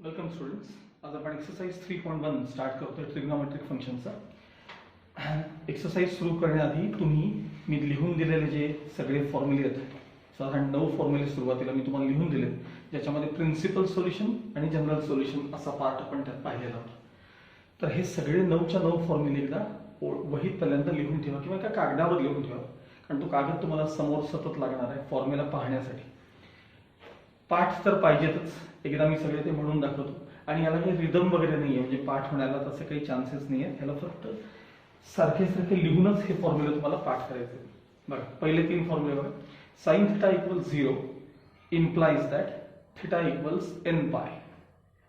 Welcome students. आज आपण exercise 3.1 start करतोय ट्रिग्नोमेट्रिक फंक्शनचा. एक्सरसाइज सुरू करण्याआधी तुम्ही मी लिहून दिलेले जे सगळे फॉर्म्युले आहेत, साधारण 9 फॉर्म्युले सुरुवातीला मी तुम्हाला लिहून दिले, ज्याच्यामध्ये प्रिन्सिपल सोल्युशन आणि जनरल सोल्युशन असा पार्ट आपण त्यात पाहिलेला होता. तर हे सगळे 9च्या 9 फॉर्म्युले एकदा वहीत पहिल्यांदा लिहून ठेवा किंवा एका कागदावर लिहून ठेवा, कारण तो कागद तुम्हाला समोर सतत लागणार आहे फॉर्म्युला पाहण्यासाठी. पाठ तर पाहिजेतच, एकदा मी सगळे ते म्हणून दाखवतो. आणि याला काही रिदम वगैरे नाही आहे, म्हणजे पाठ होण्याला तसे काही चान्सेस नाही आहेत. याला फक्त सारखे सारखे लिहूनच हे फॉर्म्युले तुम्हाला पाठ करायचे. बघा, पहिले 3 फॉर्म्युले बघा. Sine theta equals 0 implies that theta equals N pi,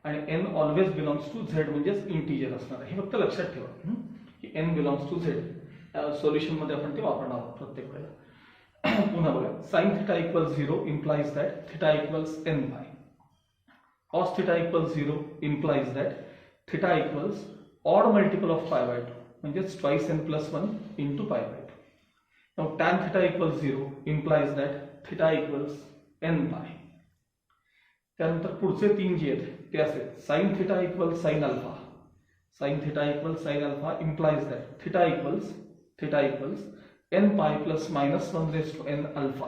आणि N always belongs to Z, म्हणजेच इंटिजर असणार आहे. हे फक्त लक्षात ठेवा की N belongs to Z. Solution मध्ये आपण ते वापरणार आहोत प्रत्येक वेळेला. पुन्हा बघा, sine theta equals 0 implies that theta equals n pi. Cos theta equals 0 implies that theta equals odd multiple of pi by 2, म्हणजेच twice n plus 1 into pi by 2. Now tan theta equals 0 implies that theta equals n pi. त्यानंतर पुढचे 3 जे आहेत ते असे, sin theta equals sin alpha. Sin theta equals sin alpha implies that theta equals n pi plus minus 1 raised to n alpha.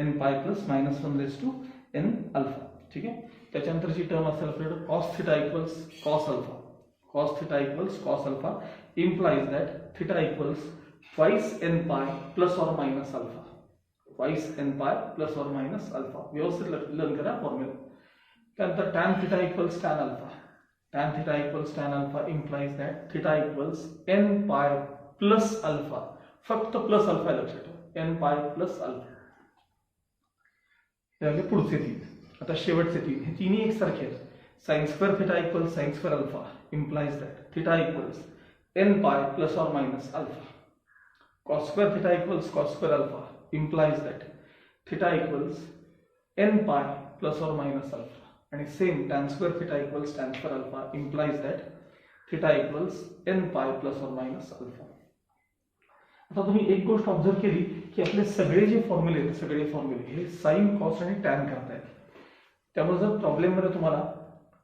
n pi plus minus 1 raised to n alpha. ठीक आहे. त्याच्यानंतरची term असेल आपल्याकडे cos theta equals cos alpha. Cos theta equals cos alpha implies that theta equals twice n pi plus or minus alpha. Twice n pi plus or minus alpha. व्यवस्थित learn करा formula. त्यानंतर tan theta equals tan alpha. Tan theta equals tan alpha implies that theta equals n pi plus alpha. फक्त plus alpha लक्षात ठेवा, N pi plus alpha. हे पुढचे 3. आता शेवटचे 3, हे तिन्ही एकसारखे आहेत. Sine square theta equals sine square alpha implies that theta equals N pi plus or minus alpha. Cos square theta equals cos square alpha implies that theta equals N pi plus or minus alpha. आणि same tan square theta equals tan square alpha implies that theta equals N pi plus or minus alpha. आता तुम्ही एक गोष्ट observe केली की आपले सगळे जे फॉर्म्युले आहेत, सगळे फॉर्म्युले हे साइन, कॉस आणि टॅन करतायत. त्यामुळे जर प्रॉब्लेम मध्ये तुम्हाला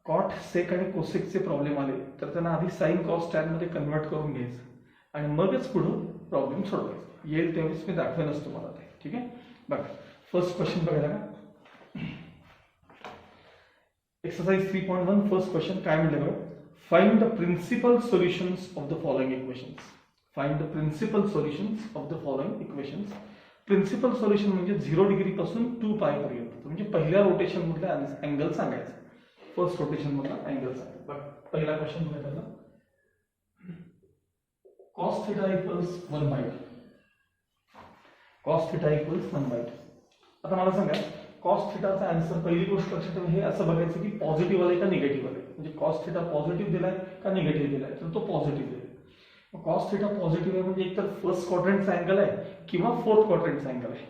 कॉट, सेक आणि कोसेकचे प्रॉब्लेम आले तर त्यांना आधी साइन, कॉस, टॅन मध्ये कन्वर्ट करून घ्यायचं आणि मगच पुढे प्रॉब्लेम सोडवायचा. येईल तेव्हाच मी दाखवेनच तुम्हाला ते. ठीक आहे. बघा, फर्स्ट क्वेश्चन बघायला का, एक्सरसाइज 3.1 फर्स्ट क्वेश्चन काय म्हणलं बघा. Find the principal solutions of the following equations. Find the principal solutions of the following equations. Principal solution म्हणजे 0 डिग्री पासून 2 पाय पर्यंत, म्हणजे पहिल्या रोटेशन मधला अँगल सांगायचा. फर्स्ट रोटेशन मधला अँगल सांगायचा. बघ, पहिला क्वेश्चन बघा, cos theta equals 1 by 2. cos theta equals 1 by 2. आता मला सांगा, cos theta चा आन्सर, पहिली गोष्ट लक्षात ठेवा, हे असं बघायचं की पॉझिटिव्ह आले का निगेटिव्ह आले. म्हणजे cos theta पॉझिटिव्ह दिलाय का निगेटिव्ह दिलाय, तर तो पॉझिटिव्ह दिलाय. कॉस थिटा पॉझिटिव्ह आहे म्हणजे एकतर फर्स्ट क्वाड्रंटचा अँगल आहे किंवा फोर्थ क्वाड्रंटचा अँगल आहे.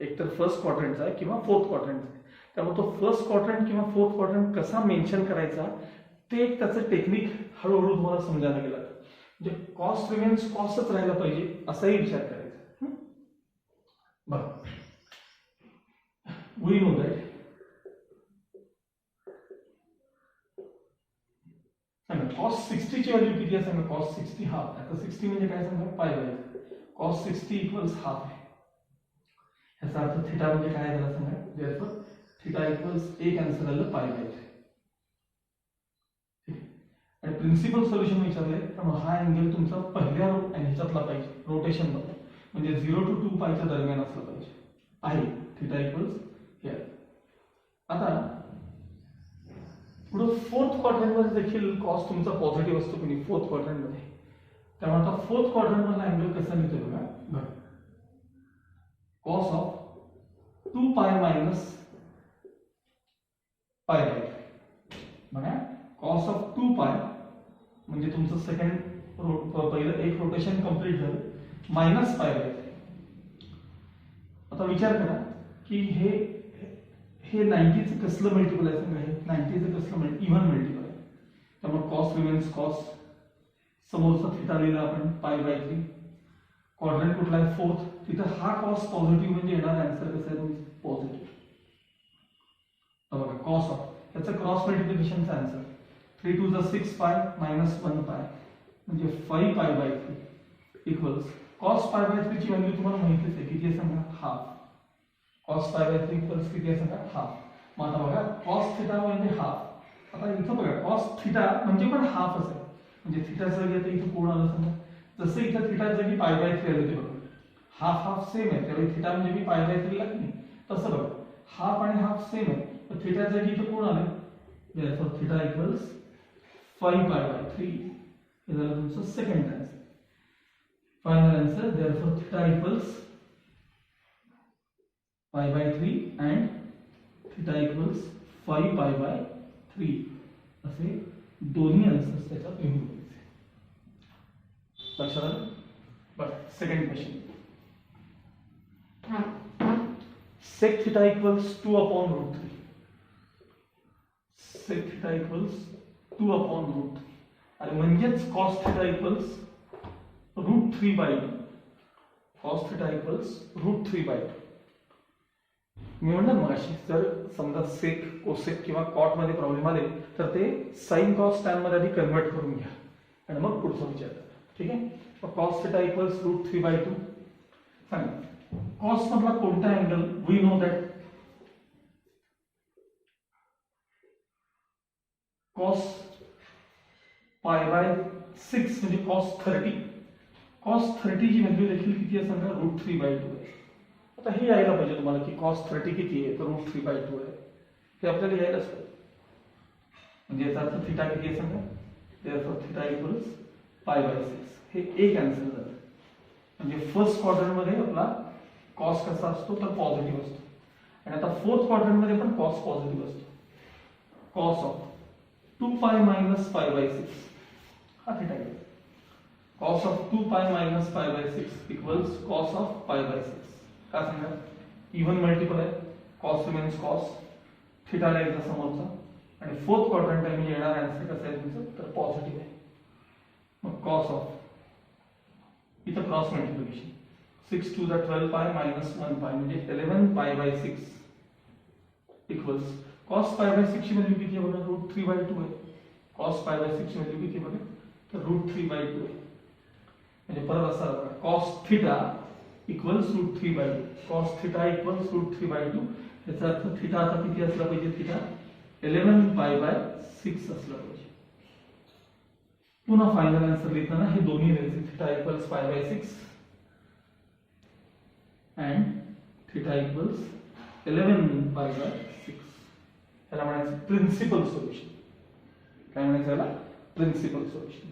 एकतर फर्स्ट क्वाड्रंटचा आहे किंवा फोर्थ क्वाड्रंटचा आहे. त्यामुळे तो फर्स्ट क्वाड्रंट किंवा फोर्थ क्वाड्रंट कसा मेन्शन करायचा ते एक त्याचं टेक्निक हळूहळू तुम्हाला समजायला गेलं. म्हणजे कॉस रिमेन्स कॉसच राहायला पाहिजे असाही विचार करायचा. बघा, वी नो दॅट cos 60 ची व्हॅल्यू किती आहे सांगा. cos 60 half. आता 60 म्हणजे काय सांगा, pi by. cos 60 equals half आहे. याचा अर्थ थिटा म्हणजे काय झाला सांगा. therefore थिटा इक्वल्स एक आन्सर आलं पाय बाय. आणि प्रिन्सिपल सोल्युशन विचारलंय तर हा अँगल तुमचा पहिल्या ह्याच्यातला पाहिजे, रोटेशन मध्ये, म्हणजे 0 to 2 पायच्या दरम्यान असलं पाहिजे आहे. थिटा इक्वल्स हे. आता पुढे फोर्थ क्वाड्रंट मध्ये देखील कॉस तुमचा पॉझिटिव्ह असतो की नाही, फोर्थ क्वाड्रंट मध्ये. त्यामुळे आता फोर्थ क्वाड्रंट मधला अँगल कसा मिळतो बघा. Cos of 2 pi minus pi by. बघा, कॉस ऑफ 2 पाय म्हणजे तुमचं सेकंड, पहिलं एक रोटेशन कंप्लीट झालं, मायनस पाय बाय. आता विचार करा की हे 90चं कसलं मल्टिपल आहे सांगा. हे 90चं कसलं इव्हन मल्टिपल आहे. त्यामुळे कॉस रिमेन्स कॉस, समोरचा थिटा लिहिला आपण पाय बाय 3. क्वाड्रंट कुठला आहे, फोर्थ. तिथं हा कॉस पॉझिटिव्ह म्हणजे येणार आन्सर कसं आहे पॉझिटिव्ह. बघा, कॉस ऑफ त्याचं क्रॉस मल्टिप्लिकेशनचा answer 3 to the 6 pi minus 1 पाय म्हणजे 5 पाय by 3 equals cos pi by 3 ची व्हॅल्यू तुम्हाला माहितीच आहे किती आहे सांगा half. Cos pi by 3 equals किती आहे सांगा हाफ. मग आता बघा कॉस थिटा म्हणजे हाफ. आता इथं बघा कॉस थिटा म्हणजे पण हाफच आहे म्हणजे थिटा जागी आता इथं कोण आलं सांगा जसं इथं थिटा जागी पाय बाय 3 आलं ते बघा हाफ हाफ सेम आहे त्यावेळी थिटा म्हणजे मी पाय बाय 3 ला नाही तसं बघा हाफ आणि हाफ सेम आहे तर थिटा जागी इथं कोण आलं therefore थिटा इक्वल्स 5 पाय बाय 3 हे झालं तुमचं second answer. Final answer therefore theta equals 5 by 3 and theta equals 5 pi by 3 असे दोन्ही आन्सर्स त्याच्यात लिहून द्यायचे. लक्षात आलं? बरं second question sec theta equals 2 upon root 3. sec theta equals 2 upon root 3 आणि म्हणजेच cos theta equals root 3 by 2. cos theta equals root 3 by 2. मी म्हणलं मग अशी जर समजा सेक कोसेक किंवा कॉट मध्ये प्रॉब्लेम आले तर ते साइन कॉस टॅन मध्ये आधी कन्वर्ट करून घ्या आणि मग पुढचा विचार करा. ठीक आहे. मग cos theta equals root 3 by 2 सांगा कॉस मधला कोणता angle we know that cos pi by 6 म्हणजे कॉस 30. कॉस 30 ची व्हॅल्यू देखील किती आहे सांगा रूट 3 by 2 आहे. आता हे यायला पाहिजे तुम्हाला की कॉस 30 किती आहे तर रूट 3 by 2 आहे हे आपल्याला यायलाच पाहिजे. म्हणजे याचा अर्थ थिटा किती आहे सांगा therefore थिटा इक्वल्स पाय बाय 6 हे एक आन्सर झालं. म्हणजे फर्स्ट क्वाड्रंट मध्ये आपला कॉस कसा असतो तर पॉझिटिव्ह असतो आणि आता फोर्थ क्वाड्रंट मध्ये पण कॉस पॉझिटिव्ह असतो. Cos of 2 pi minus pi by 6 हा थिटा आहे. Cos of 2 pi minus pi by 6 equals cos of पाय बाय 6. का सांगा इव्हन मल्टिपल आहे कॉस रिमेन्स कॉस थिटा लाईनचा समोरचा आणि फोर्थ क्वाड्रंट आहे म्हणजे येणार आन्सर कसं आहे तुमचं तर पॉझिटिव्ह आहे. मग कॉस ऑफ इथं cross multiplication 6 to the 12 pi minus 1 पाय म्हणजे 11 पाय by 6 equals cos pi by 6 ची व्हॅल्यू किती आहे बघा रूट 3 by 2 आहे. कॉस पाय बाय 6 ची व्हॅल्यू किती आहे बघा तर रूट 3 by 2 आहे. म्हणजे परत असा बघा cos theta equals root 3 by 2 cos theta equals root 3 by 2 याचा अर्थ थिटा आता किती असला पाहिजे थिटा 11 पाय बाय 6 असला पाहिजे. पुन्हा फायनल आन्सर लिहिताना हे दोन्ही द्यायचे थिटा इक्वल्स पाय बाय 6 अँड थिटा इक्वल्स 11 पाय बाय 6 याला म्हणायचं प्रिन्सिपल सोल्युशन. काय म्हणायचं याला प्रिन्सिपल सोल्युशन.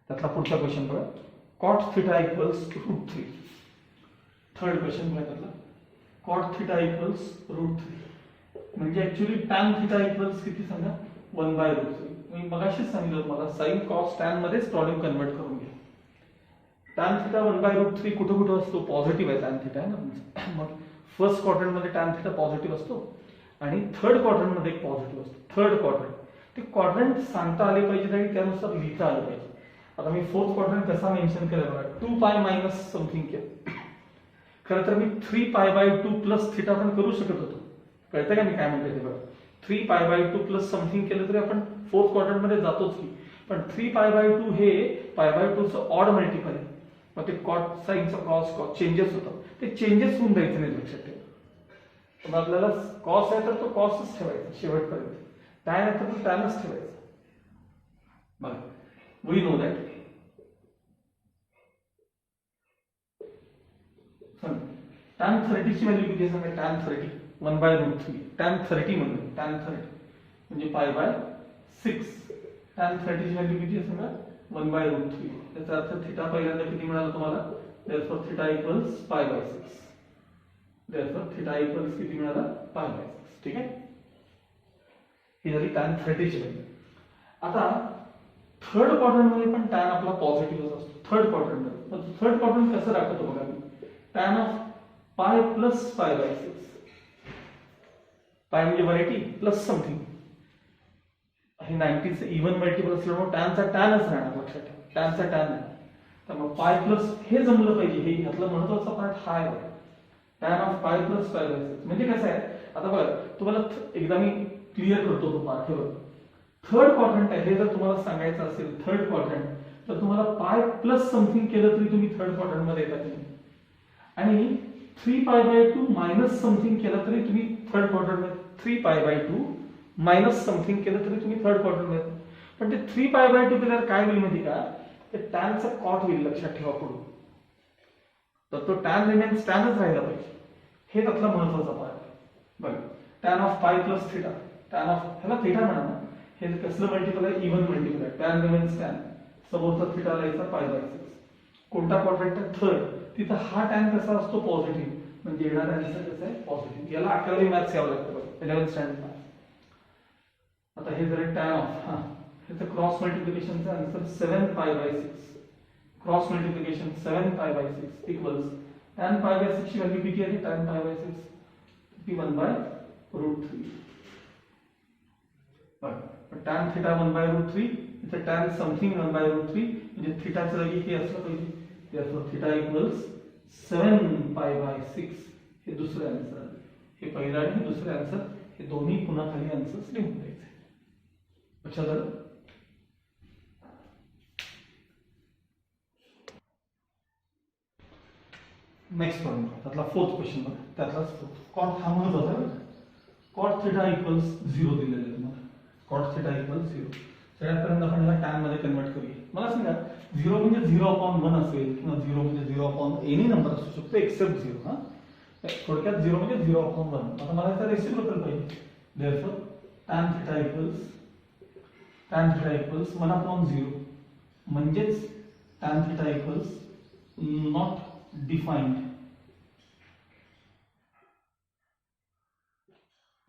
त्यातला पुढचा क्वेश्चन बघा cot theta equals root 3. Third question बघा त्यातला cot theta equals root 3 म्हणजे ऍक्च्युअली tan theta equals किती सांगा 1 by root 3. मी मगाशीच सांगितलं तुम्हाला sin cos tan मध्येच प्रॉब्लेम कन्वर्ट करून घ्या. tan theta 1 by root 3 कुठे कुठे असतो पॉझिटिव्ह आहे tan theta आहे ना तुमचा. मग फर्स्ट क्वाड्रंट मध्ये tan theta पॉझिटिव्ह असतो आणि थर्ड क्वाड्रंट मध्ये पॉझिटिव्ह असतो. थर्ड क्वाड्रंट ते क्वाड्रंट सांगता आले पाहिजे आणि त्यानुसार लिहिता आलं पाहिजे. आता मी फोर्थ क्वाड्रंट कसा मेन्शन केला बघा 2 पाय मायनस समथिंग केलं. खरं तर मी 3 पाय बाय 2 प्लस थिटा पण करू शकत होतो. कळतं का मी काय म्हणते ते बघा 3 पाय बाय 2 प्लस समथिंग केलं तरी आपण फोर्थ क्वाड्रंट मध्ये जातोच की. पण 3 पाय बाय 2 हे पाय बाय 2 चं ऑड मल्टिपल आहे. मग ते कॉट साइनचा कॉस चेंजेस होतात ते चेंजेस होऊन द्यायचे नाही लक्षात ठेवा. मग आपल्याला कॉस आहे तर तो कॉसच ठेवायचा शेवटपर्यंत टॅन आहे तर तो टॅनच ठेवायचा. बघा we know that tan 30 ची व्हॅल्यू किती आहे सांगा tan 30 1 by root 3 tan 30 म्हणजे tan 30 म्हणजे पाय बाय 6 tan 30 ची व्हॅल्यू किती आहे सांगा 1 by root 3 याचा अर्थ थिटा पहिल्यांदा किती मिळाला तुम्हाला therefore थिटा इक्वल्स पाय बाय 6 therefore थिटा इक्वल्स किती मिळाला पाय बाय 6. ठीक आहे ही झाली tan 30 ची व्हॅल्यू. आता थर्ड क्वाड्रंट मध्ये पण tan आपला पॉझिटिव्ह असतो. थर्ड क्वाड्रंट मध्ये थर्ड क्वाड्रंट कसं दाखवतो बघा मी tan ऑफ पाय प्लस पाय बाय 6 पाय म्हणजे व्हरायटी प्लस समथिंग हे 90 चे इव्हन मल्टिपल असल्यामुळे tan चा tanच राहणार लक्षात ठेवा. tan चा tan आहे तर मग पाय प्लस हे जमलं पाहिजे हे यातला महत्त्वाचा पार्ट हा आहे. tan ऑफ पाय प्लस पाय बाय 6 म्हणजे कसं आहे, आता बघा तुम्हाला एकदा मी क्लिअर करतो तो पार्ट. हे बघा थर्ड क्वाड्रंट आहे, हे जर तुम्हाला सांगायचं असेल थर्ड क्वाड्रंट, तर तुम्हाला पाय प्लस समथिंग केलं तरी तुम्ही थर्ड क्वाड्रंट मध्ये येतात तुम्ही, आणि 3π/2 मायनस समथिंग केलं तरी तुम्ही थर्ड क्वाड्रंट मध्ये, 3π/2 मायनस समथिंग केलं तरी तुम्ही थर्ड क्वाड्रंट मध्ये. पण ते 3π/2 केल्यावर काय होईल माहिती का, ते टॅनचा कॉट होईल, लक्षात ठेवा पुढे. तर तो टॅन रिमेन्स टॅनच राहिला पाहिजे, हे त्यातला महत्वाचा पार्ट आहे. बघा टॅन ऑफ पाय प्लस थिटा, टॅन ऑफ ह्याला थिटा म्हणा ना, हे कसलं मल्टिपल आहे, इव्हन मल्टिपल आहे. टॅन रिमेन्स टॅन, समोरचा थिटा लिहायचा π/6. कोणता क्वाड्रंट आहे, थर्ड, तिथं हा टॅन कसा असतो, पॉझिटिव्ह, म्हणजे येणारा आन्सर कसा आहे, पॉझिटिव्ह. याला 11वी मॅथ्स यावं लागतं बघा, 11th स्टँडर्ड. आता हे जर टॅन ऑफ, हा ह्याचं क्रॉस मल्टिप्लिकेशनचा answer 7π/6, cross multiplication 7π/6 equals tan π/6 ची व्हॅल्यू किती आहे, tan π/6 1/√3. बघा tan θ 1/√3, इथे tan समथिंग 1/√3, म्हणजे थिटाच्या जागी हे असलं पाहिजे. therefore θ equals 7π/6. हे दुसरे आन्सर आहे, हे पहिलं आणि हे दुसरे आन्सर, हे दोन्ही पुन्हा खाली आन्सर्स लिहून द्यायचे. अच्छा झालं. नेक्स्ट प्रॉब्लेम, त्यातला फोर्थ क्वेश्चन बघा, त्यातलाच फोर्थ. कॉट हा महत्वाचा आहे, कॉट थिटा इक्वल्स 0 दिलेलं आहे तुम्हाला. Cot theta equals 0. सगळ्यात पर्यंत आपण याला टॅन मध्ये कन्वर्ट करूया. मला सांगा 0 म्हणजे 0/1 असेल, किंवा 0 म्हणजे 0/ एनी नंबर असू शकतो एक्सेप्ट 0. हा थोडक्यात 0 म्हणजे 0/1. आता मला याचा रेसिप्रोकल पाहिजे. therefore tan θ इक्वल्स 1/0, म्हणजेच tan θ इक्वल्स नॉट डिफाइंड.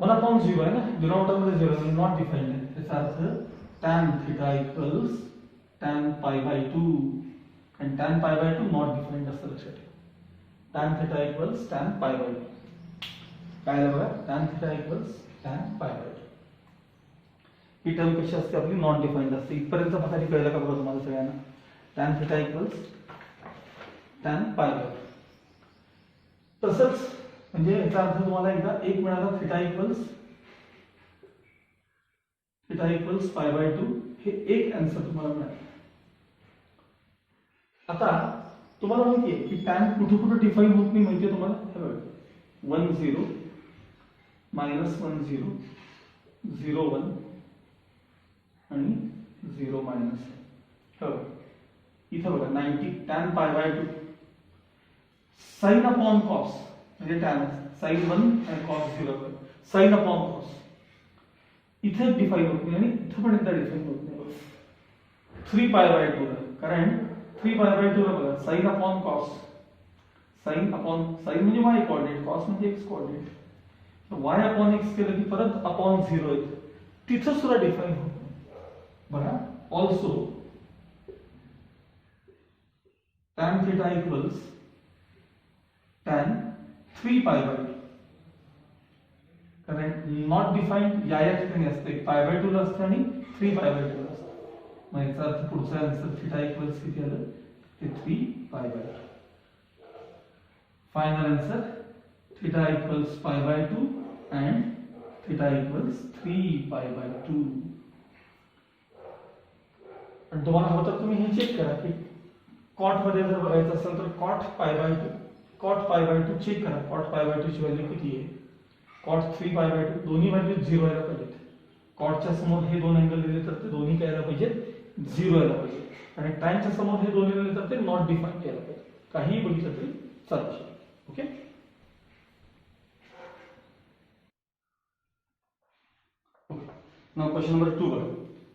1/0 आहे ना, डिनॉमिनेटर मध्ये 0 आहे, नॉट डिफाइंड आहे. त्याचा अर्थ tan θ इक्वल्स tan π/2, आणि tan π/2 नॉट डिफाइंड असं लक्षात ठेवा. tan θ equals tan π/2. काय आलं बघा, tan θ इक्वल्स tan π/2. ही टर्म कशी असते आपली, नॉट डिफाइंड असते. इथपर्यंत पता कळलं का बघा तुम्हाला सगळ्यांना. tan θ equals tan π/2. तसंच म्हणजे याचा अर्थ तुम्हाला एकदा एक मिळाला, θ इक्वल्स π/2. हे एक आन्सर तुम्हाला मिळालं. आता तुम्हाला माहिती आहे की tan कुठे कुठे डिफाइन होत नाही माहिती आहे तुम्हाला. हे बघा 1 0 -1 0 0 1 आणि 0 -1. इथं बघा 90 tan π/2 sin अपॉन cos, म्हणजे tan sin 1 आणि cos 0, sin अपॉन cos. इथे डिफाइन होत नाही आणि इथे पण एकदा डिफाइन होत नाही. 3π/2 कारण 3π/2 ला बघा sin अपॉन cos, sin म्हणजे y कोऑर्डिनेट, cos म्हणजे x coordinate. y upon x केलं की परत अपॉन 0 येतं, तिथं सुद्धा डिफाइन होत नाही. बघा ऑल्सो tan θ इक्वल्स tan 3π/2, कारण नॉट डिफाइंड या ठिकाणी असते, π/2 ला असतं आणि 3π/2 ला असतं. मग याचा अर्थ पुढचा आन्सर θ इक्वल्स किती आलं, ते 3π/2. Final answer θ equals π/2 and θ equals 3π/2. आणि तुम्हाला हवं तर तुम्ही हे चेक करा की कॉट मध्ये जर बघायचं असेल तर cot π/2 चेक करा. cot π/2 ची व्हॅल्यू किती आहे, cot 3π/2, दोन्ही व्हॅल्यू 0 यायला पाहिजेत. कॉटच्या समोर हे दोन अँगल दिले तर ते दोन्ही काय यायला पाहिजेत, 0 यायला पाहिजे. आणि टॅनच्या समोर हे दोन्ही दिले तर ते नॉट डिफाइंड यायला पाहिजे. काही बघितलं तरी चालू. ओके. नाउ क्वेश्चन नंबर 2 बघा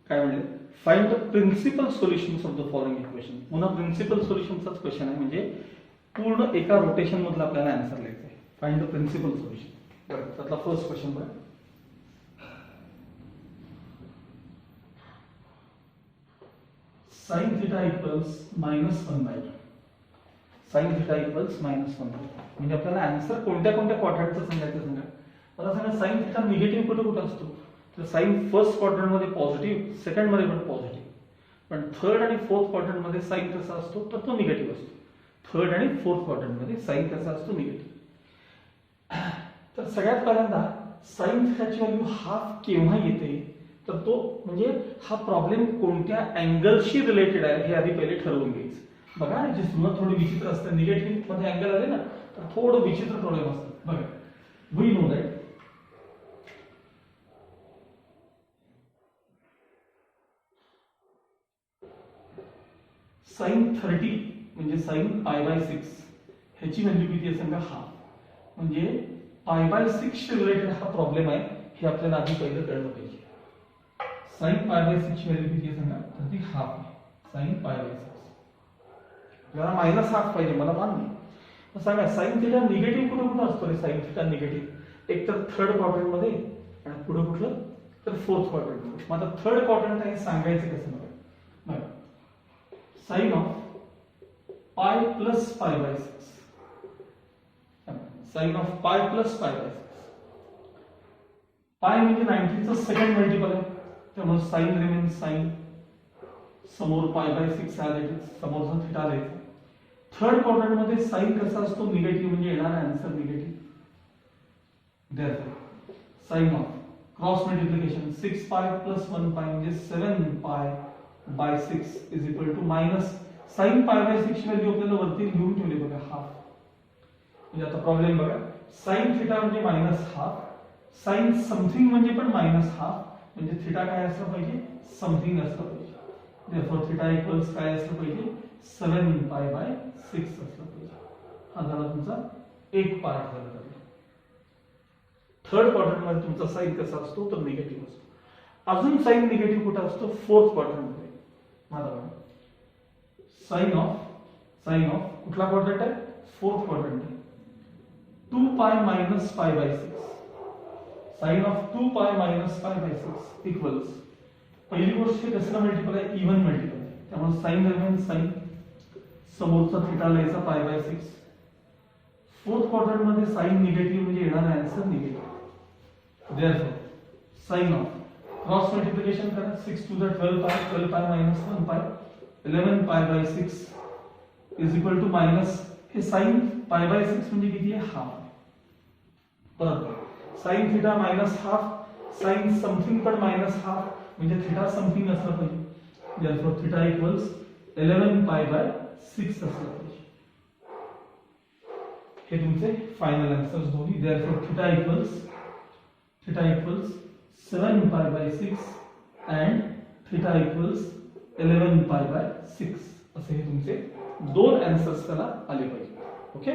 काय म्हणले, find the principal solutions of the following equation. पुन्हा प्रिन्सिपल सोल्युशनचाच क्वेश्चन आहे, म्हणजे पूर्ण एका रोटेशन मधला आपल्याला आन्सर लिहायचा आहे. Find the principal solution. बरं, त्यातला फर्स्ट क्वेश्चन बघा. sin θ equals -1/2. sin θ इक्वल्स -1/2 म्हणजे आपल्याला आन्सर कोणत्या कोणत्या क्वाड्रंटचं सांगायचं सांगा. मला सांगा sin θ निगेटिव्ह कुठे कुठे असतो, तर साइन फर्स्ट क्वाड्रंट मध्ये पॉझिटिव्ह, सेकंड मध्ये पण पॉझिटिव्ह, पण थर्ड आणि फोर्थ क्वाड्रंट मध्ये साइन कसा असतो, तर तो निगेटिव्ह असतो. थर्ड आणि फोर्थ क्वाड्रंट मध्ये साइन कसा असतो, निगेटिव्ह. तर सगळ्यात पहिल्यांदा साइन थिटाची व्हॅल्यू हाफ केव्हा येते, तर तो म्हणजे हा प्रॉब्लेम कोणत्या अँगलशी रिलेटेड आहे हे आधी पहिले ठरवून घ्यायचं. बघा जी सुरुवात थोडी विचित्र असते, निगेटिव्ह मध्ये अँगल आले ना तर थोडं विचित्र प्रॉब्लेम असतात. बघा वी नो दॅट साइन 30 म्हणजे साइन π/6 ह्याची व्हॅल्यू किती असेल का हाफ, म्हणजे π/6 शी रिलेटेड हा प्रॉब्लेम आहे हे आपल्याला आधी पहिलं कळलं पाहिजे. साइन π/6 ची व्हॅल्यू किती असेल का, तर ती हाफ साइन π/6. जरा मायनस हाफ पाहिजे मला मान्य. मग सांगा साइन थिटा निगेटिव्ह कुठे कुठे असतो रे, साइन थिटा निगेटिव्ह एक तर थर्ड क्वाड्रंट मध्ये आणि पुढे कुठलं तर फोर्थ क्वाड्रंट मध्ये. मग आता थर्ड क्वाड्रंट आहे सांगायचं कसं बघा. साइन ऑफ पाय प्लस π/6, साइन ऑफ पाय प्लस π/6. पाय म्हणजे 90 चा सेकंड मल्टिपल आहे, त्यामुळे साइन रिमेन साइन, समोर π/6 आले समोरचा थिटा द्यायचा. थर्ड क्वाड्रंट मध्ये साइन कसा असतो निगेटिव्ह, म्हणजे येणारा answer negative. therefore sine of cross multiplication 6π plus 1π म्हणजे 7π/6 is equal to minus sine π/6 ची व्हॅल्यू आपल्याला वरती लिहून ठेवली बघा हाफ. म्हणजे आता प्रॉब्लेम बघा, साइन थिटा म्हणजे मायनस हाफ, साइन समथिंग म्हणजे पण मायनस हाफ, म्हणजे थिटा काय असलं पाहिजे समथिंग असलं पाहिजे. therefore थिटा इक्वल्स काय असलं पाहिजे 7π/6 असलं पाहिजे. हा झाला तुमचा एक पार्ट झाला. थर्ड क्वाड्रंट मध्ये तुमचा साइन कसा असतो तर निगेटिव्ह असतो. अजून साइन निगेटिव्ह कुठे असतो फोर्थ क्वाड्रंट मध्ये. माझा साइन ऑफ कुठला क्वाड्रंट आहे फोर्थ क्वाड्रंट आहे. 2π - π/6 साइन ऑफ 2π - π/6 इक्वल्स पहिली गोष्ट हे कसं मल्टिपल आहे इवन मल्टिपल आहे, त्यामुळे साइन रिमेन साइन, समोरचा थिटा लिहायचा π/6. फोर्थ क्वाड्रंट मध्ये साइन निगेटिव्ह म्हणजे येणारा answer negative. therefore sine of cross multiplication करा 6 to the 12π 12π - 1π 11π/6 is equal to minus हे साइन π/6 म्हणजे किती आहे हाफ. परत sine theta minus half, sine something पण मायनस हाफ म्हणजे थिटा समथिंग असलं पाहिजे. therefore थिटा इक्वल्स 11π/6 असलं पाहिजे. हे तुमचे फायनल आन्सर्स दोन्ही. therefore theta equals 7π/6 and theta equals 11π/6 असे हे तुमचे दोन आन्सर्स त्याला आले पाहिजे. ओके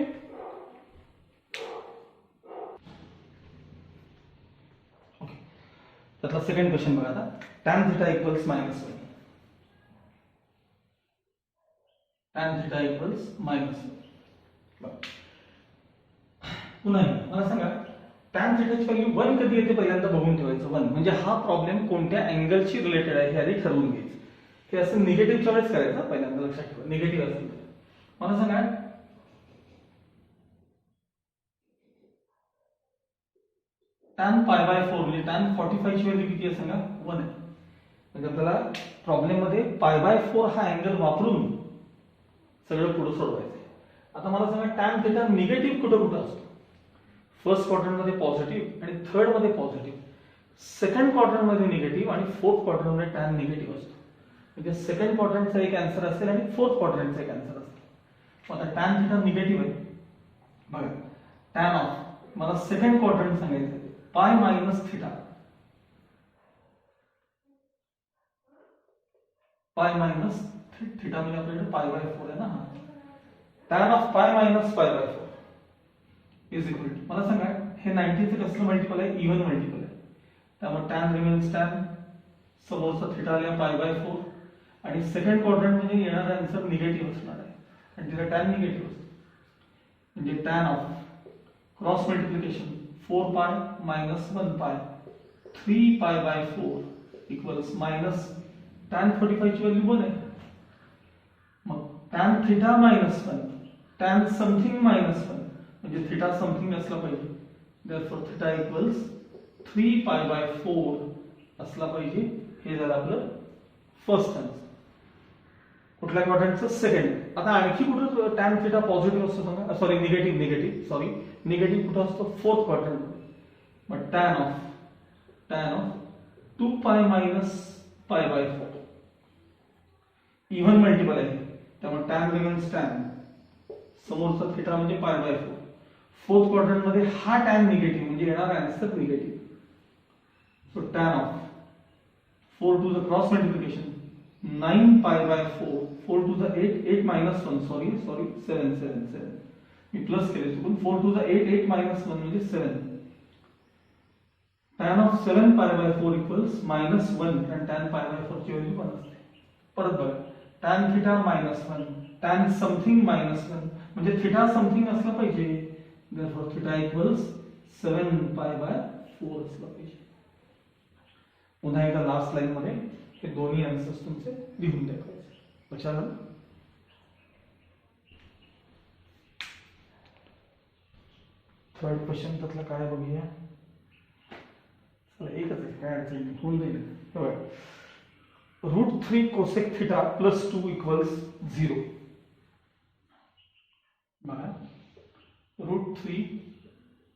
त्यातला सेकंड क्वेश्चन बघा आता. tan theta equals -1, tan theta equals -1. पुन्हा मला सांगा tan थिटाची व्हॅल्यू 1 कधी येते पहिल्यांदा बघून ठेवायचं. 1 म्हणजे हा प्रॉब्लेम कोणत्या अँगलशी रिलेटेड आहे हे आधी ठरवून घ्यायचं. हे असं निगेटिव्हच्या वेळेस करायचं पहिल्यांदा लक्षात ठेवा. निगेटिव्ह असेल तर मला सांगा tan π/4 म्हणजे tan 45 ची व्हॅल्यू किती आहे सांगा 1 आहे. म्हणजे आपल्याला प्रॉब्लेम मध्ये π/4 हा अँगल वापरून सगळं पुढे सोडवायचं आहे. आता मला सांगा tan थिटा निगेटिव्ह कुठं कुठं असतो. फर्स्ट क्वाड्रंट मध्ये पॉझिटिव्ह आणि थर्ड मध्ये पॉझिटिव्ह, सेकंड क्वाड्रंट मध्ये निगेटिव्ह आणि फोर्थ क्वाड्रंट मध्ये tan निगेटिव्ह असतो. म्हणजे सेकंड क्वाड्रंटचा एक आन्सर असेल आणि फोर्थ क्वाड्रंटचा एक आन्सर असेल. मग आता tan थिटा निगेटिव्ह आहे बघा. tan ऑफ मला सेकंड क्वाड्रंट सांगायचं आहे π - थिटा, π - थिटा म्हणजे आपल्याकडे π/4 आहे ना. tan of π - π/4 is equal to मला सांगा हे 90 चे कसलं मल्टिपल आहे इवन मल्टिपल आहे, त्यामुळे tan रिमेन्स tan, समोरचा थिटा आला π/4 आणि सेकंड क्वाड्रंट मध्ये येणारा आन्सर निगेटिव्ह असणार आहे आणि तिला tan निगेटिव्ह असतो. म्हणजे tan of cross multiplication 4π - 1π 3π/4 equals minus tan 45 ची व्हॅल्यू 1 आहे. मग tan थिटा -1 tan समथिंग -1 म्हणजे थिटा समथिंग असला पाहिजे. therefore थिटा इक्वल्स 3π/4 असला पाहिजे. हे झालं आपलं फर्स्ट आन्सर. कुठल्या क्वाड्रंटचं सेकंड. आता आणखी कुठं tan थिटा पॉझिटिव्ह असतो सांगा, सॉरी निगेटिव्ह सॉरी निगेटिव्ह कुठं असतो? फोर्थ क्वाड्रंटमध्ये. मग tan of 2 pi minus pi by 4 even multiple आहे, त्यामुळे tan रिमेन्स tan, समोरचा थिटा म्हणजे पाय बाय 4. फोर्थ क्वाड्रंट मध्ये हा tan निगेटिव्ह म्हणजे येणार answer negative. So tan of 4 to the cross multiplication 9 pi by 4, 4 to the 8, 8 minus 1, sorry 7 me plus केले चुकून. 4 to the 8, 8 minus 1 म्हणजे 7. tan of 7 pi by 4 equals minus 1, and tan pi by 4 ची value 1 असते. परत बघा, tan theta minus 1, tan something minus 1 म्हणजे theta something असला पाहिजे, therefore theta equals 7 pi by 4 असला पाहिजे. पुन्हा एकदा लास्ट लाईन मध्ये हे दोन्ही आन्सर्स तुमचे लिहून दाखवायचे. लक्षात आलं? थर्ड क्वेश्चन त्यातला काय बघूया. चला एकच आहे, काय अडचण नाही, होऊन जाईल. √3 कोसेक थिटा प्लस 2 इक्वल्स 0. बघा, √3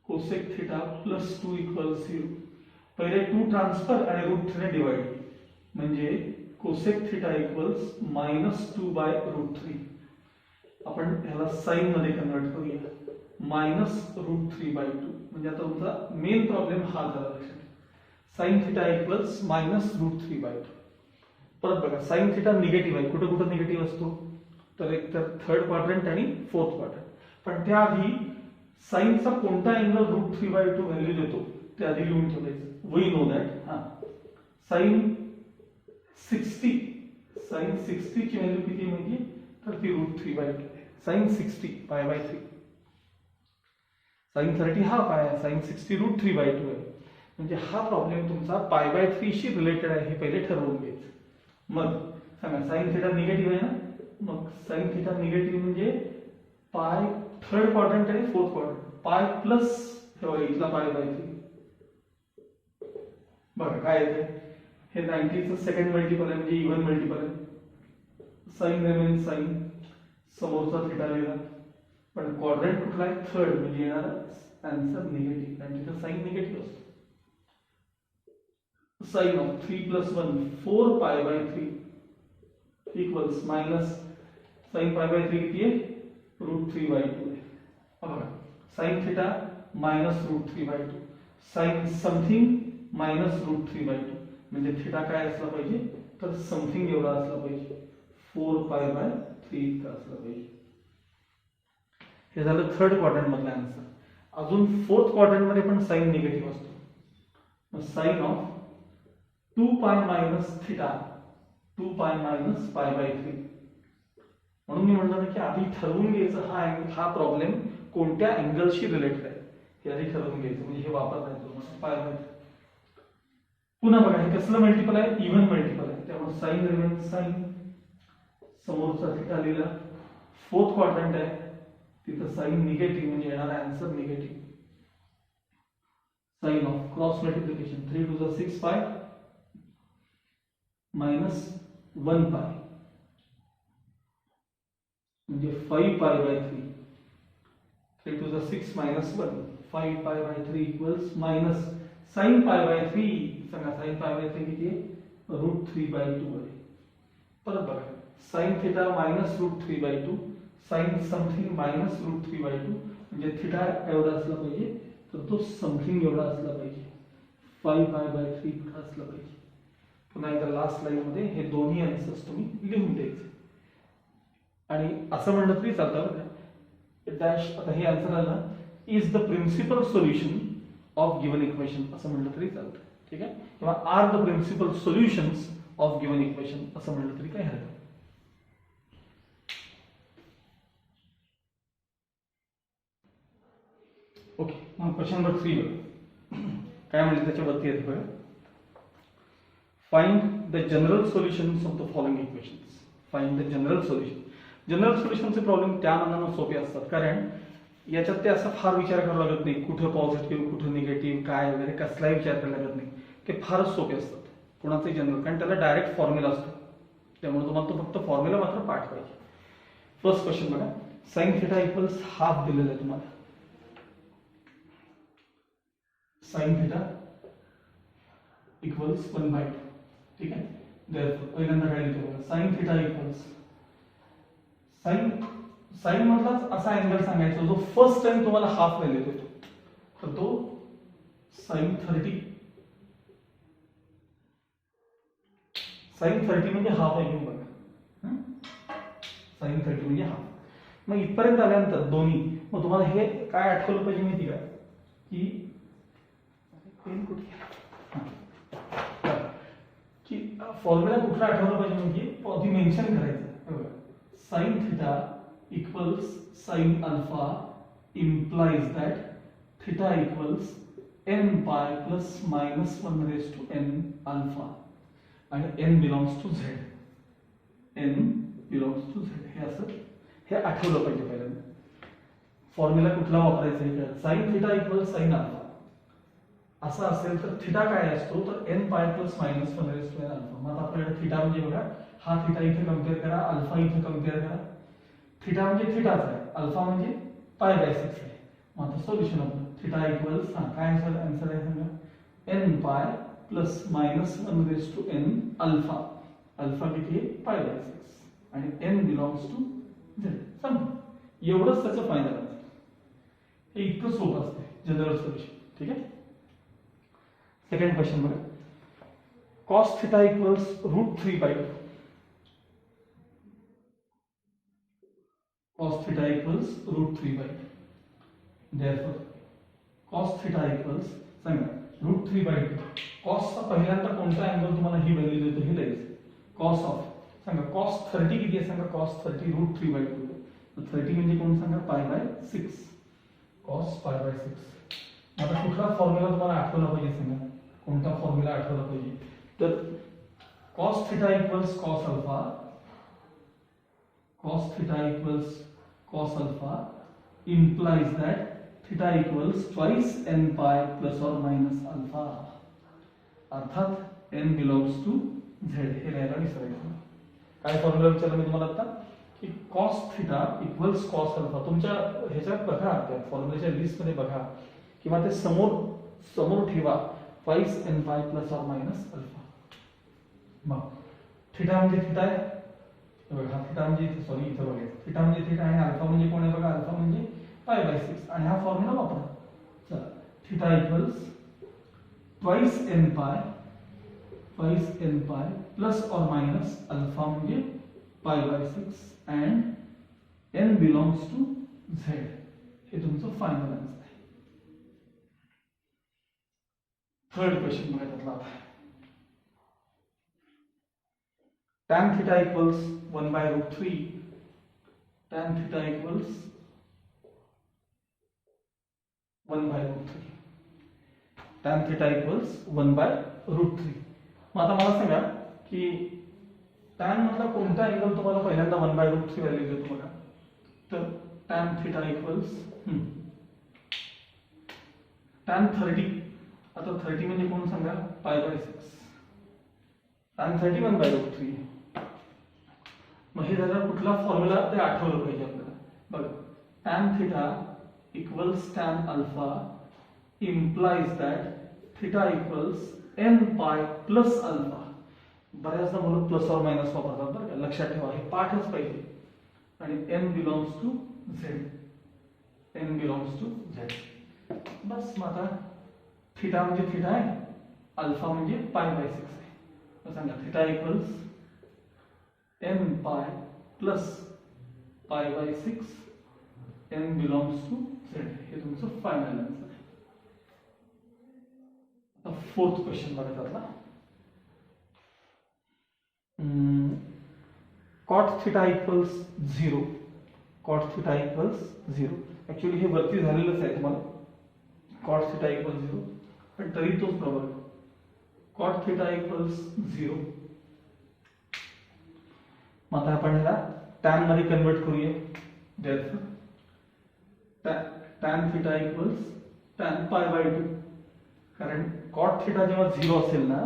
कोसेक थिटा प्लस 2 इक्वल्स 0. पहिले 2 ट्रान्सफर आणि √3 ने डिवाइड म्हणजे कोसेक थिटा इक्वल्स -2 बाय √3. आपण ह्याला साइन मध्ये कन्वर्ट करूया, -√3 बाय 2. म्हणजे आता तुमचा मेन प्रॉब्लेम हा झाला लक्षात. Sine theta equals -√3 by 2. परत बघा, साइन थिटा निगेटिव्ह आहे. कुठं कुठं निगेटिव्ह असतो? तर एक तर थर्ड क्वाड्रंट आणि फोर्थ क्वाड्रंट. पण त्याआधी साइनचा कोणता अँगल √3 बाय 2 व्हॅल्यू देतो ते आधी लिहून ठेवायचं. We know that. साइन 60 ची व्हॅल्यू किती म्हणजे तर ती √3 बाय 2 आहे. साइन 60 पाय बाय 3. साइन 30 हा पाय आहे, साइन 60 √3 बाय 2 आहे. म्हणजे हा प्रॉब्लेम तुमचा पाय बाय 3 शी रिलेटेड आहे, हे पहिले ठरवून घ्यायचं. मग सांगा, साइन थिटा निगेटिव्ह आहे ना, मग साइन थिटा निगेटिव्ह म्हणजे पाय थर्ड क्वाड्रंट आणि फोर्थ क्वाड्रंट, पाय प्लस इथला पाय बाय 3. बघा काय येते, हे 90चं सेकंड मल्टिपल आहे म्हणजे इव्हन मल्टिपल आहे. साइन रिमेन्स साइन, समोरचा थिटा लिहिला, पण क्वाड्रंट कुठला आहे? थर्ड, म्हणजे येणार आन्सर निगेटिव्ह, आणि तिथं साइन निगेटिव्ह असतो. Sine of 3 + 1 4 pi by 3 equals minus sine pi by 3 किती आहे? √3 बाय 2 आहे. बघा, sine theta -√3 by 2, sine something -√3 by 2 म्हणजे थिटा काय असला पाहिजे तर समथिंग एवढा असला पाहिजे, 4 पाय बाय 3 इतका असला पाहिजे. हे झालं थर्ड क्वाड्रंट मधला आन्सर. अजून फोर्थ क्वाड्रंट मध्ये पण साइन निगेटिव्ह असतो. मग sign of 2 pi minus theta 2 pi minus pi by 3. म्हणून मी म्हणलं ना की आधी ठरवून घ्यायचं हा प्रॉब्लेम कोणत्या अँगलशी रिलेटेड आहे हे आधी ठरवून घ्यायचं, म्हणजे हे वापरता येतो पाय बाय 3. पुन्हा बघा, हे कसलं मल्टिपल आहे? इव्हन मल्टिपल आहे, त्यामुळे साइन रिमेन्स साइन, समोरचा थिटा लिहिला. फोर्थ क्वाड्रंट आहे, तिथं साइन निगेटिव्ह म्हणजे येणार answer negative. Sine of cross multiplication 3 to the 6 pi minus 1 पाय म्हणजे 5 पाय by 3. 3 to the 6 minus 1, 5 pi by 3 equals minus sin pi by 3. सांगा, sin pi by 3 किती आहे? √3 by 2 आहे. परत बघा, sin theta -√3 by 2, sin something -√3 by 2 म्हणजे थिटा एवढा असला पाहिजे तर तो समथिंग एवढा असला पाहिजे, 5 pi by 3 इतका असला पाहिजे. पुन्हा एकदा लास्ट लाईन मध्ये हे दोन्ही आन्सर्स तुम्ही लिहून द्यायचे. आणि असं म्हणलं तरी चालतं, डॅश आता हे आन्सर आलं is the principal solution of given equation असं म्हणलं तरी चालतं. ठीक आहे, किंवा are the principal solutions of given equation असं म्हणलं तरी काय हरकत. ओके, मग क्वेश्चन नंबर 3 बघा काय म्हणलं त्याच्यावरती येते बघा. Find the general solutions of the following equations. Find the general solution. General सोल्युशनचे प्रॉब्लेम त्या मनानं सोपे असतात, कारण याच्यात ते असं फार विचार करावा लागत नाही, कुठं पॉझिटिव्ह कुठं निगेटिव्ह काय वगैरे कसलाही विचार करायला लागत नाही. ते फारच सोपे असतात कोणाचंही जनरल, कारण त्याला डायरेक्ट फॉर्म्युला असतो, त्यामुळे तुम्हाला तो फक्त फॉर्म्युला मात्र पाठ पाहिजे. फर्स्ट क्वेश्चन बघा, साइन थिटा इक्वल्स हाफ दिलेलं आहे तुम्हाला. Sign theta equals 1/2. ठीक आहे. देअरफॉर पहिल्यांदा काय लिहितो बघा, साइन थिटा इक्वल्स साइन मधलाच असा अँगल सांगायचा जो फर्स्ट टाइम तुम्हाला हाफ व्हॅल्यू देतो, तर तो साइन 30. साइन 30 म्हणजे हाफ आहे की बघा, साइन 30 म्हणजे हाफ. मग इथपर्यंत आल्यानंतर दोन्ही, मग तुम्हाला हे काय आठवलं पाहिजे माहिती का, की पेन कुठे की फॉर्म्युला कुठला आठवलं पाहिजे म्हणजे आधी मेन्शन करायचं. Sign theta equals sine alpha implies that theta equals n pi plus minus 1 raised to n alpha आणि n belongs to z. n belongs to z हे असं हे आठवलं पाहिजे पहिल्यांदा. फॉर्म्युला कुठला वापरायचा आहे, sine theta equals sine alpha असं असेल तर थिटा काय असतो, तर n pi plus minus 1 raise to n alpha. मग आता आपल्याकडे थिटा म्हणजे बघा, हा थिटा इथे कम्पेअर करा, अल्फा इथे कम्पेअर करा. थिटा म्हणजे थिटाच आहे, अल्फा म्हणजे पाय बाय 6 आहे. मग आता सोल्युशन आपलं थिटा इक्वल्स काय आन्सर आहे सांगा, n pi plus minus 1 raise to n alpha. Alpha किती आहे, पाय बाय 6 आणि n बिलॉंग्स टू z. समजा एवढंच त्याचं फायनल आन्सर. हे इतकं सोपं असते जनरल सोल्युशन. ठीक आहे. सेकंड क्वेश्चन बघा, cos theta equals √3/2. cos theta equals √3/2. therefore cos theta equals सांगा √3/2. cos चा पहिल्यांदा कोणता अँगल तुम्हाला ही व्हॅल्यू देतो हे लिहायचं. cos ऑफ सांगा cos 30 किती आहे सांगा, cos 30 √3/2. 30 म्हणजे कोण सांगा, पाय बाय 6. cos पाय बाय 6. आता कुठला फॉर्म्युला तुम्हाला आठवला पाहिजे सांगा, कोणता फॉर्म्युला आठवला पाहिजे, तर cos theta equals cos alpha. cos theta equals cos alpha implies that theta equals twice n pi plus or minus alpha. अर्थात n belongs to z. हे लिहायला विसरायचं. काय फॉर्म्युला विचारला मी तुम्हाला आता, की cos theta equals cos alpha. तुमच्या ह्याच्यात बघा, त्या फॉर्म्युलाच्या लिस्ट मध्ये बघा किंवा ते समोर ठेवा, twice n pi plus or minus alpha. मग थिटा म्हणजे थिटा आहे बघा, थिटा म्हणजे सॉरी इथं बघायचं, थिटा म्हणजे थिटा आहे, अल्फा म्हणजे कोण आहे बघा, अल्फा म्हणजे पाय बाय 6 आणि हा फॉर्म्युला वापरा. चला, theta equals twice n pi plus और मायनस अल्फा म्हणजे pi by 6 and n belongs to z. हे तुमचं फायनल आन्सर आहे. थर्ड क्वेश्चन बघा त्यातला आता, tan theta equals 1/√3. tan theta equals 1/√3. tan theta equals 1/√3. मग आता मला सांगा की tan मधला कोणता अँगल तुम्हाला पहिल्यांदा 1/√3 व्हॅल्यू देतो बघा, तर tan theta equals tan 30. आता 30 म्हणजे कोण सांगा, पाय बाय 6. tan 30 1/√3. मग हे जरा कुठला फॉर्म्युला ते आठवलं पाहिजे आपल्याला. बघा, tan theta equals tan alpha implies that theta equals n pi plus alpha. बऱ्याचदा मुलं प्लस और मायनस वापरतात बरं का, लक्षात ठेवा, हे पाठच पाहिजे. आणि n belongs to z. n belongs to z. बस मग आता थिटा म्हणजे थिटा आहे, अल्फा म्हणजे पाय बाय 6 आहे. मग सांगा theta equals n pi plus pi by 6, n belongs to z. हे तुमचं फायनल आन्सर आहे. आता फोर्थ क्वेश्चन बघा त्यातला, cot theta equals 0. cot theta equals 0. Actually हे वरती झालेलंच आहे तुम्हाला, cot theta equals 0, पण तरी तोच प्रॉब्लेम. cot theta equals 0. मग आता आपण ह्याला tan मध्ये कन्वर्ट करूया. therefore tan theta equals tan pi by 2. कारण cot theta जेव्हा 0 असेल ना,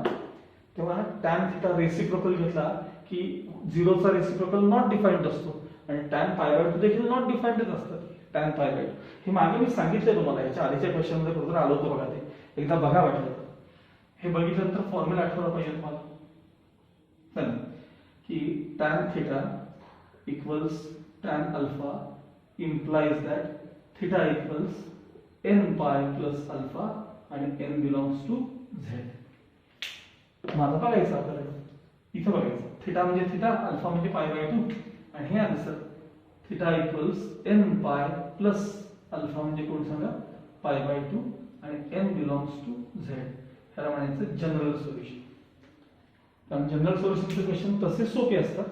तेव्हा tan theta रेसिप्रोकल घेतला की 0 चा रेसिप्रोकल नॉट डिफाइंड असतो आणि tan pi by 2 देखील नॉट डिफाइंडच असतात. tan pi by 2 हे मागे मी सांगितलं तुम्हाला, याच्या आधीच्या क्वेश्चन मध्ये बरोबर आलो होतो बघा ते, एकदा बघा वाटलं हे बघितल्यानंतर फॉर्म्युला आठवला पाहिजे तुम्हाला चला की tan theta equals tan alpha implies that theta equals n pi plus alpha आणि n belongs to z. माझा बघायचं आपल्याला इथं बघायचं थीटा म्हणजे थीटा अल्फा म्हणजे पाय बाय 2 आणि हे answer theta equals n pi plus alpha म्हणजे कोण सांगा पाय बाय 2 आणि n बिलॉंग्स टू z. ह्याला म्हणायचं जनरल सोल्युशन. कारण जनरल सोल्युशनचे क्वेश्चन तसे सोपे असतात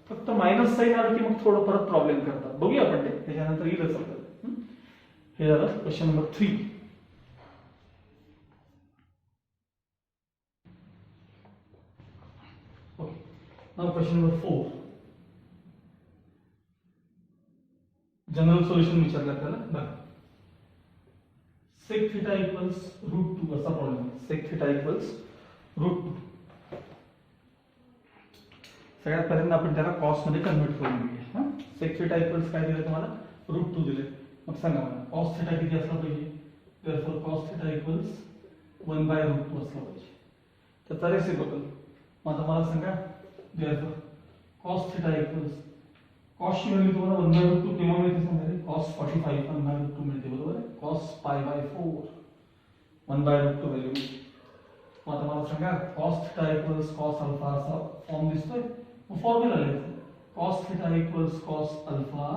फक्त मायनस साइन आलं की मग थोडं परत प्रॉब्लेम करतात. बघूया आपण ते त्याच्यानंतर येईलच आपल्याला. हे झालं question number 3. Now question number 4. General solution विचारलं आपल्याला बघा. sec theta equals √2 असा प्रॉब्लेम आहे. sec theta equals √2. सगळ्यात पहिल्यांदा आपण त्याला cos मध्ये कन्वर्ट करून घेऊया. हां sec theta equals काय दिलं तुम्हाला √2 दिले. मग सांगा मला cos theta किती असला पाहिजे. therefore cos theta equals 1/√2 असला पाहिजे. त्याचा रेसिप्रोकल मग आता मला सांगा therefore cos theta equals cos ची व्हॅल्यू तुम्हाला 1/√2 केव्हा मिळते सांगा रे cos 45 1/√2 मिळते बरोबर आहे. cos pi/4 1/√2 व्हॅल्यू मिळते. मग आता मला सांगा cos theta equals cos alpha असा फॉर्म दिसतोय. मग फॉर्म्युला लिहायचा cos theta equals cos alpha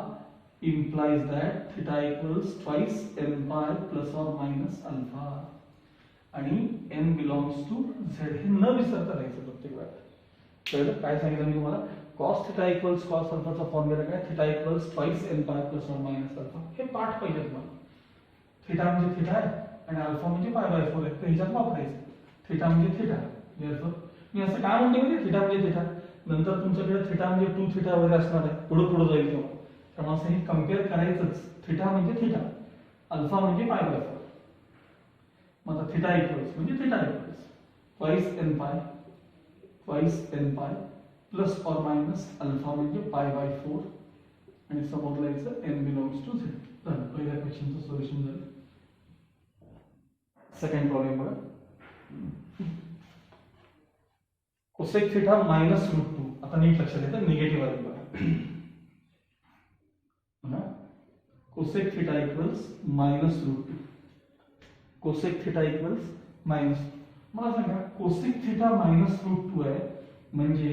implies that theta equals twice n pi plus or minus alpha आणि n belongs to z. हे न विसरता राहायचं प्रत्येक वेळेला. कळलं काय सांगितलं मी तुम्हाला cos theta equals cos alpha चा फॉर्म्युला काय theta equals twice n pi plus or minus alpha. हे पाठ पाहिजे तुम्हाला. थीटा म्हणजे थीटा आहे आणि अल्फा म्हणजे pi/4 आहे. तर ह्याच्यात वापरायचं थीटा म्हणजे थीटा. therefore मी असं काय म्हणते म्हणजे थीटा म्हणजे थीटा नंतर तुमच्याकडे थीटा म्हणजे 2 थीटा वगैरे असणार आहे पुढे पुढे जाईल तेव्हा. त्यामुळे असं हे कंपेअर करायचंच. थीटा म्हणजे थीटा अल्फा म्हणजे pi/4. मग आता थीटा इक्वल्स म्हणजे theta equals twice n pi plus और मायनस अल्फा म्हणजे pi/4 आणि समोर लिहायचं n बिलॉंग्स टू z. झालं पहिल्या क्वेश्चनचं सोल्युशन झालं. सेकंड प्रॉब्लेम बघा cosec थीटा -√2. आता नीट लक्षात येतं निगेटिव्ह आले बघा. cosec theta equals -√2. cosec theta equals minus. मला सांगा cosec थीटा -√2 आहे म्हणजे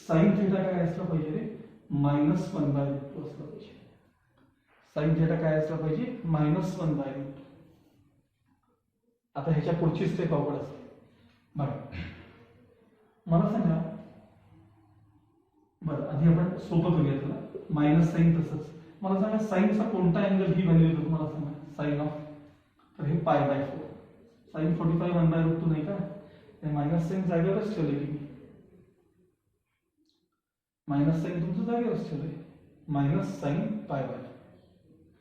sin थीटा काय असला पाहिजे रे -1/√2 असला पाहिजे. sin थीटा काय असला पाहिजे -1/√2. आता ह्याच्या पुढची स्टेप अवघड असते बघा. मला सांगा बरं आधी आपण सोपं करूया त्याला मायनस साइन तसंच. मला सांगा साइनचा कोणता अँगल ही व्हॅल्यू येतो तुम्हाला सांगा साइन ऑफ. तर हे pi/4 sin 45 1/√2 नाही का ते मायनस साइन जागेवरच ठेवले की मायनस साइन तुमचं जागेवरच ठेवले मायनस साइन pi/4.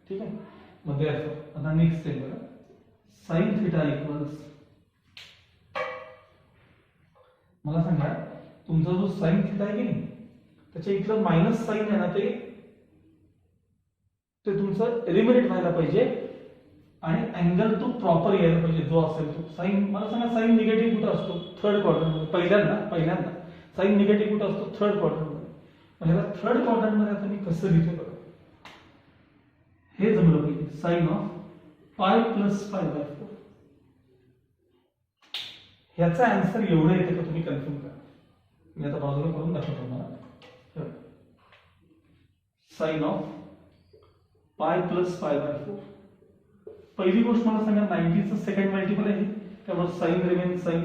ठीक आहे. मग आता नेक्स्ट स्टेप बघा sin थीटा इक्वल्स मला सांगा तुमचा जो sin थीटा आहे की नाही त्याच्या इथलं मायनस साइन आहे ना ते तुमचं एलिमिनेट व्हायला पाहिजे आणि अँगल तो प्रॉपर यायला पाहिजे जो असेल तो. साइन मला सांगा साइन निगेटिव्ह कुठं असतो थर्ड क्वाड्रंट मध्ये. पहिल्यांदा साइन निगेटिव्ह कुठं असतो थर्ड क्वाड्रंट मध्ये. म्हणजे थर्ड क्वाड्रंट मध्ये आता मी कसं लिहितो बघा हे जमलं पाहिजे साइन ऑफ पाय प्लस pi/4. ह्याचा आन्सर एवढं येते का तुम्ही कन्फर्म करा. मी आता बाजूला करून दाखवतो तुम्हाला. साइन ऑफ पाय प्लस pi/4. पहिली गोष्ट मला सांगा 90 चं सेकंड मल्टिपल आहे त्यामुळे साइन रिमेन साइन.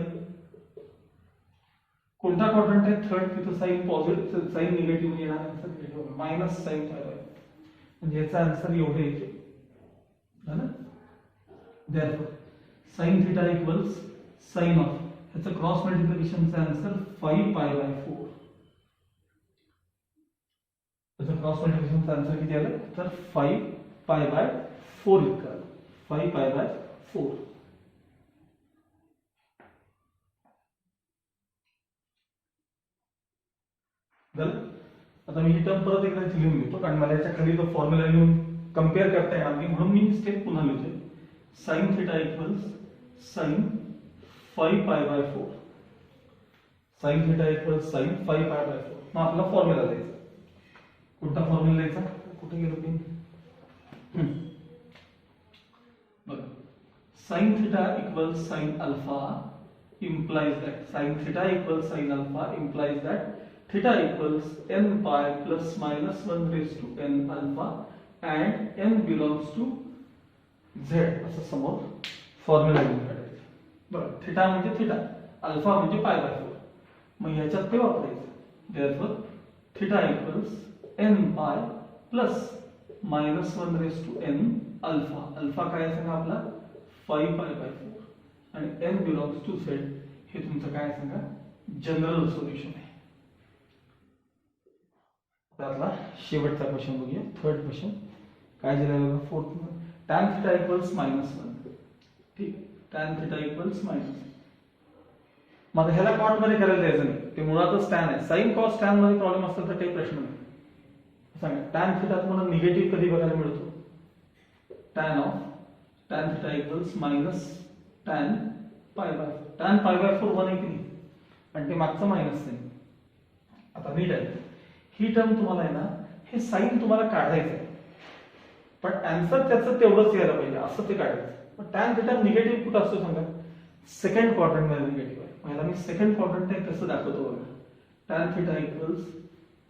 कोणता क्वाड्रंट आहे थर्ड तिथं साइन पॉझिटिव्ह साइन निगेटिव्ह येणार answer negative minus sine pi/4. म्हणजे याचा आन्सर एवढे येते झालं. therefore sin theta equals sin of ह्याचं क्रॉस मल्टिप्लिकेशनचा आन्सर 5 pi/4. त्याचं क्रॉस मल्टिप्लिकेशनचा आन्सर किती आलं तर 5 pi/4 इतका आलं. 5 pi/4. झालं. आता मी ही टर्म परत एकदा लिहून घेतो कारण मला याच्या खाली तो फॉर्म्युला लिहून कंपेअर करता येणार नाही म्हणून मी स्टेप पुन्हा लिहितोय. sin theta equals sin 5π/4 sin theta equal sin 5π/4. मग आपला फॉर्म्युला द्यायचा. कोणता फॉर्म्युला द्यायचा? कुठे गेलो मी? बघा, sin theta equal sin alpha implies that sin theta equals sin alpha implies that theta equals n pi plus minus 1 raised to n alpha and n belongs to z असं समोर formula लिहून काढायचं. बरं, theta म्हणजे theta, alpha म्हणजे π/4. मग ह्याच्यात ते वापरायचं. therefore theta equals n pi plus minus 1 raised to n alpha. Alpha काय सांगा आपला 5π/4 आणि n बिलॉंग्स टू z. हे तुमचं काय सांगा जनरल सोल्युशन आहे. त्यातला शेवटचा क्वेश्चन बघूया. थर्ड क्वेश्चन काय दिलेलं बघा. Fourth tan theta equals -1. ठीक, tan थीटा इक्वल्स -. मग ह्याला कॉट मध्ये करायला द्यायचं नाही, ते मुळातच tan आहे. sin cos tan मध्ये प्रॉब्लेम असेल तर काही प्रश्न नाही. सांगा tan थीटा तुम्हाला निगेटिव्ह कधी बघायला मिळतो? tan theta equals -tan π/4. tan π/4 1 आहे की नाही, आणि ते मागचं मायनस नाही. आता नीट आहे, ही टर्म तुम्हाला आहे ना, हे साइन तुम्हाला काढायचं आहे, पण आन्सर त्याचं तेवढंच यायला पाहिजे असं ते काढायचं. पण tan थीटा निगेटिव्ह कुठं असतो सांगा? सेकंड क्वाड्रंट मध्ये निगेटिव्ह आहे. मला मी सेकंड क्वाड्रंट आहे कसं दाखवतो बघा. tan थीटा इक्वल्स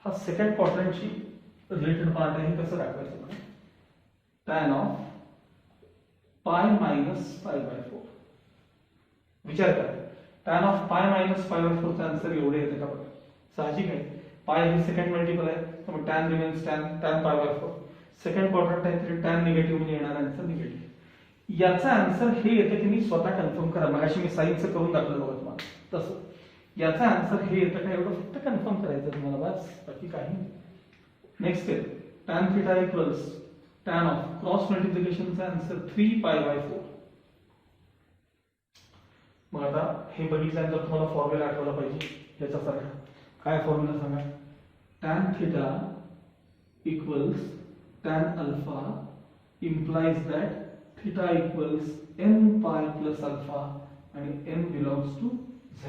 हा सेकंड क्वाड्रंटशी रिलेटेड पार्ट आहे. कसं दाखवायचं बघा. tan of pi minus π/4. विचार करा, tan ऑफ पाय मायनस π/4 चा आन्सर एवढे येते का बघा. साहजिक आहे, पाय हे सेकंड मल्टिपल आहे, तर मग tan remains tan π/4. Second quadrant आहे तरी tan निगेटिव्ह म्हणजे येणार आन्सर निगेटिव्ह. याचा आन्सर हे येतं की मी स्वतः कन्फर्म करा. मगाशी मी साइनचं करून दाखवलं बघा तुम्हाला, तसं याचा आन्सर हे येतं का एवढं फक्त कन्फर्म करायचं तुम्हाला, बस, बाकी काही नाही. Next step, tan theta equals tan of cross मल्टिप्लिकेशनचा आन्सर 3π/4. मग आता हे बघितल्यानंतर तुम्हाला फॉर्म्युला आठवला पाहिजे याच्यासारखा. काय फॉर्म्युला सांगा? tan theta equals tan alpha implies that theta equals n pi plus alpha आणि n belongs to z.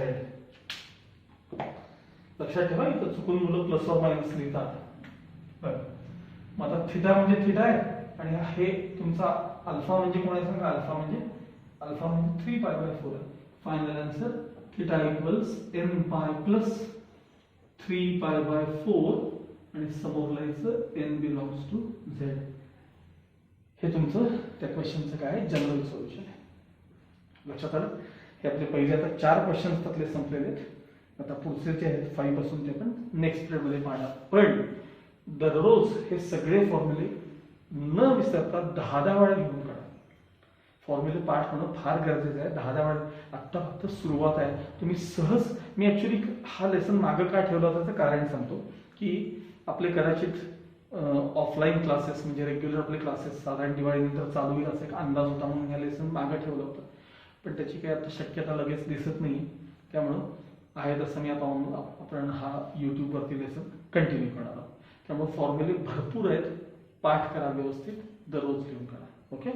लक्षात ठेवा, इथं चुकून मुलं प्लस और मायनस लिहितात. बरं, मग आता थीटा म्हणजे थीटा आहे, आणि हे तुमचा अल्फा म्हणजे कोण आहे सांगा? अल्फा म्हणजे 3π/4 आहे. Final answer theta equals n pi plus 3π/4 आणि समोर लिहायचं n बिलॉंग्स टू z. हे तुमचं त्या क्वेश्चनचं काय जनरल सोल्युशन आहे. लक्षात आलं? हे आपले पहिले आता 4 क्वेश्चन्स त्यातले संपलेले आहेत. आता पुढचे जे आहेत 5 पासून ते पण नेक्स्ट पिरियड मध्ये पाहणार. पण दररोज हे सगळे फॉर्म्युले न विसरता 10 वेळा लिहून काढा. फॉर्म्युले पाठ होणं फार गरजेचं आहे. 10 वेळा. आत्ता फक्त सुरुवात आहे. तुम्ही सहज, मी ऍक्च्युली हा लेसन मागं का ठेवला त्याचं कारण सांगतो, की आपले कदाचित ऑफलाईन क्लासेस म्हणजे रेग्युलर आपले क्लासेस साधारण दिवाळीनंतर चालू होईल असा एक अंदाज होता, म्हणून ह्या लेसन मागं ठेवलं होतं. पण त्याची काही आता शक्यता लगेच दिसत नाही. त्यामुळं आहे तसं मी आता आपण हा यूट्यूबवरती लेसन कंटिन्यू करणार आहोत. त्यामुळे फॉर्म्युले भरपूर आहेत. पाठ करा व्यवस्थित, दररोज लिहून काढा. ओके.